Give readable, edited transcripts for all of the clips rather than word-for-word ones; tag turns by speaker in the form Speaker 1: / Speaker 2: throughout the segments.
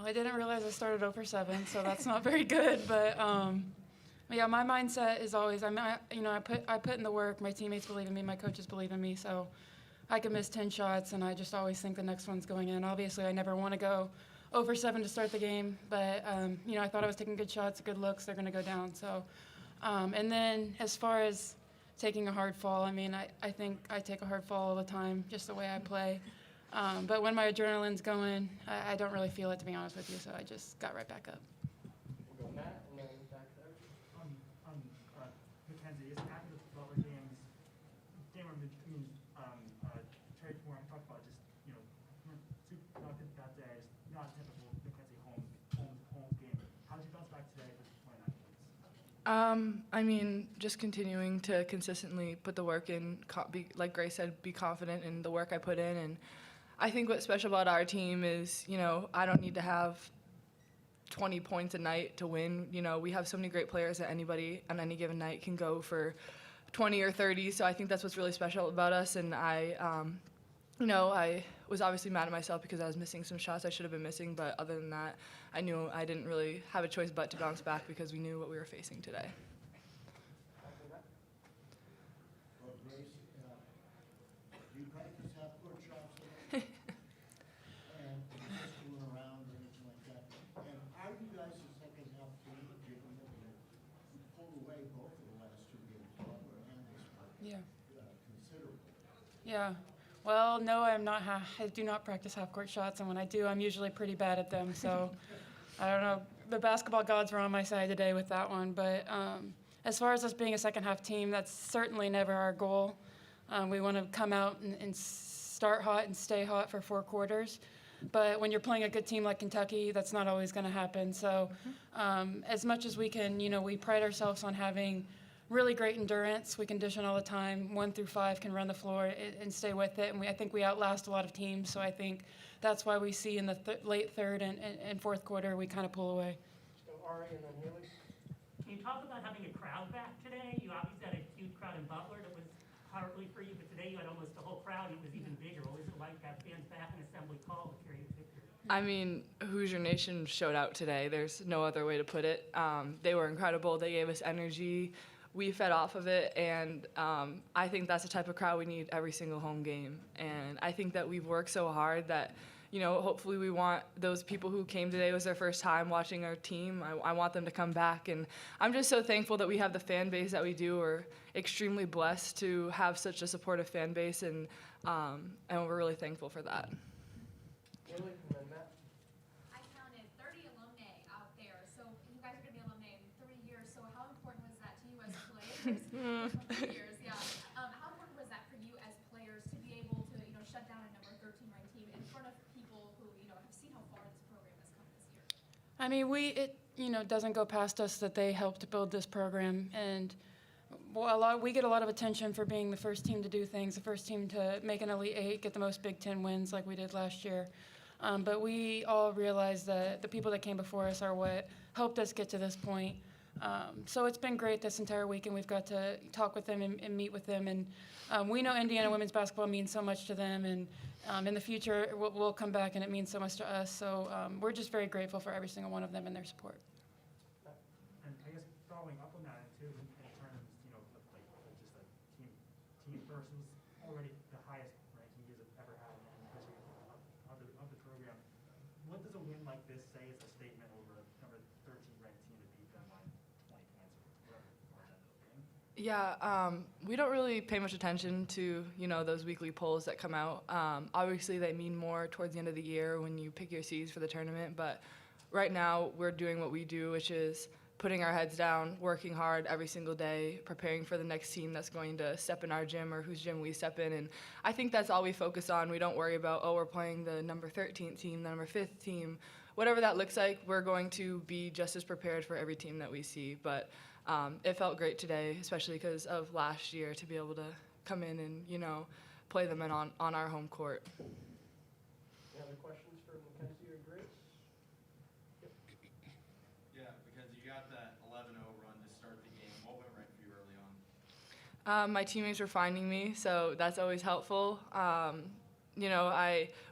Speaker 1: Well, I didn't realize I started 0 for 7, so that's not very good. But yeah, my mindset is always, I put in the work. My teammates believe in me. My coaches believe in me. So I can miss 10 shots, and I just always think the next one's going in. Obviously, I never want to go 0 for 7 to start the game. But I thought I was taking good shots, good looks. They're going to go down. So, and then as far as taking a hard fall, I think I take a hard fall all the time, just the way I play. But when my adrenaline's going, I don't really feel it, to be honest with you, so I just got right back up.
Speaker 2: We'll go Matt, and then back there.
Speaker 3: Mackenzie, is after the Butler game where Trey Warren talked about just, not good that day, just not typical Mackenzie home game. How did you bounce back today with 29 points?
Speaker 4: Just continuing to consistently put the work in, like Grace said, be confident in the work I put in. And I think what's special about our team is, I don't need to have 20 points a night to win. We have so many great players that anybody on any given night can go for 20 or 30. So I think that's what's really special about us. And I was obviously mad at myself because I was missing some shots I should have been missing. But other than that, I knew I didn't really have a choice but to bounce back because we knew what we were facing today.
Speaker 5: Well, Grace, do you practice half-court shots and just going around or anything like that? And are you guys the second half team, given that you pulled away both of the last two games, Butler and this one, considerably?
Speaker 1: Yeah. Well, no, I'm not. I do not practice half-court shots, and when I do, I'm usually pretty bad at them. So, I don't know. The basketball gods were on my side today with that one. But as far as us being a second-half team, that's certainly never our goal. We want to come out and start hot and stay hot for 4 quarters. But when you're playing a good team like Kentucky, that's not always going to happen. So, as much as we can, we pride ourselves on having really great endurance. We condition all the time. 1 through 5 can run the floor and stay with it. And I think we outlast a lot of teams. So I think that's why we see in the late third and fourth quarter we kind of pull away.
Speaker 2: So Ari and then Haley.
Speaker 6: Can you talk about having a crowd back today? You obviously had a huge crowd in Butler that was hardly for you, but today you had almost the whole crowd. It was even bigger. What was it like to have fans back in Assembly Call to carry the victory?
Speaker 4: Hoosier Nation showed out today. There's no other way to put it. They were incredible. They gave us energy. We fed off of it, and I think that's the type of crowd we need every single home game. And I think that we've worked so hard that, hopefully we want those people who came today, was their first time watching our team, I want them to come back. And I'm just so thankful that we have the fan base that we do. We're extremely blessed to have such a supportive fan base, and we're really thankful for that.
Speaker 2: Haley, and then Matt.
Speaker 7: I counted 30 alumni out there. So you guys are going to be alumni in 30 years. So how important was that to you as players? 30 years, yeah. How important was that for you as players to be able to, shut down a number 13 ranked team in front of people who, have seen how far this program has come this year?
Speaker 1: It doesn't go past us that they helped build this program, and we get a lot of attention for being the first team to do things, the first team to make an Elite Eight, get the most Big Ten wins like we did last year. But we all realize that the people that came before us are what helped us get to this point. So it's been great this entire week, and we've got to talk with them and meet with them. And we know Indiana women's basketball means so much to them, and in the future we'll come back, and it means so much to us. So we're just very grateful for every single one of them and their support.
Speaker 3: And I guess following up on that, too, in terms, team first was already the highest ranking you guys have ever had in the history of the program. What does a win like this say as a statement over a number 13 ranked team to beat them by 20 points or whatever margin of game?
Speaker 4: Yeah, we don't really pay much attention to, those weekly polls that come out. Obviously, they mean more towards the end of the year when you pick your seeds for the tournament. But right now, we're doing what we do, which is putting our heads down, working hard every single day, preparing for the next team that's going to step in our gym or whose gym we step in. And I think that's all we focus on. We don't worry about, we're playing the number 13th team, the number 5th team. Whatever that looks like, we're going to be just as prepared for every team that we see. But it felt great today, especially because of last year, to be able to come in and, play them in on our home court.
Speaker 2: Any other questions for Mackenzie or Grace? Yep.
Speaker 8: Yeah, because you got that 11-0 run to start the game. What went right for you early on?
Speaker 4: My teammates were finding me, so that's always helpful.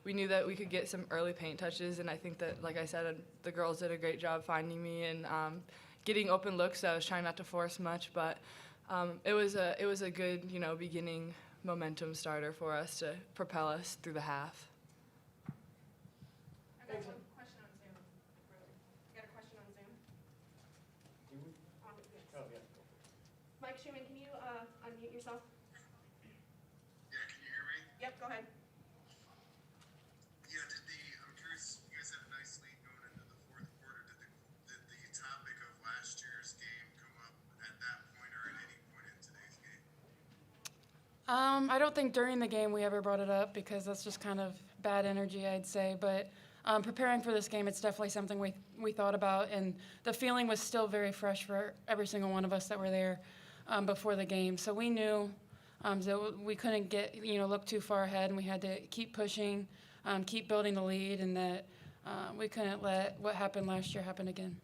Speaker 4: we knew that we could get some early paint touches, and I think that, like I said, the girls did a great job finding me and getting open looks. I was trying not to force much, but it was a good, beginning momentum starter for us to propel us through the half.
Speaker 9: I got one question on Zoom. Got a question on Zoom? Yes.
Speaker 2: Oh, yeah.
Speaker 9: Mike Schumann, can you unmute yourself?
Speaker 10: Yeah, can you hear me?
Speaker 9: Yep, go ahead.
Speaker 10: Yeah, I'm curious, you guys had a nice lead going into the fourth quarter. Did the topic of last year's game come up at that point or at any point in today's game?
Speaker 1: I don't think during the game we ever brought it up because that's just kind of bad energy, I'd say. But preparing for this game, it's definitely something we thought about, and the feeling was still very fresh for every single one of us that were there before the game. So we knew that we couldn't look too far ahead, and we had to keep pushing, keep building the lead, and that we couldn't let what happened last year happen again.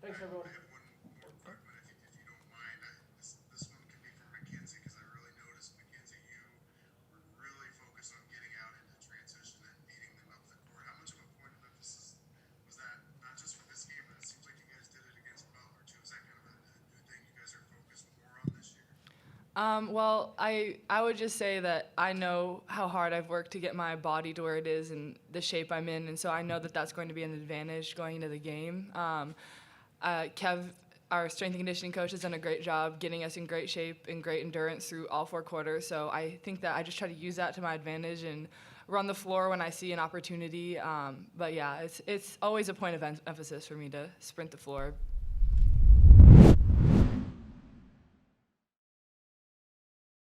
Speaker 2: Thanks, everyone.
Speaker 10: I have one more quick one, if you don't mind. This one can be for Mackenzie, because I really noticed, Mackenzie, you were really focused on getting out into transition and beating them up the court. How much of a point of emphasis was that, not just for this game, but it seems like you guys did it against Butler too? Is that kind of a new thing you guys are focused more on this year?
Speaker 4: Well, I would just say that I know how hard I've worked to get my body to where it is and the shape I'm in, and so I know that that's going to be an advantage going into the game. Kev, our strength and conditioning coach, has done a great job getting us in great shape and great endurance through all 4 quarters, so I think that I just try to use that to my advantage and run the floor when I see an opportunity. But yeah, it's always a point of emphasis for me to sprint the floor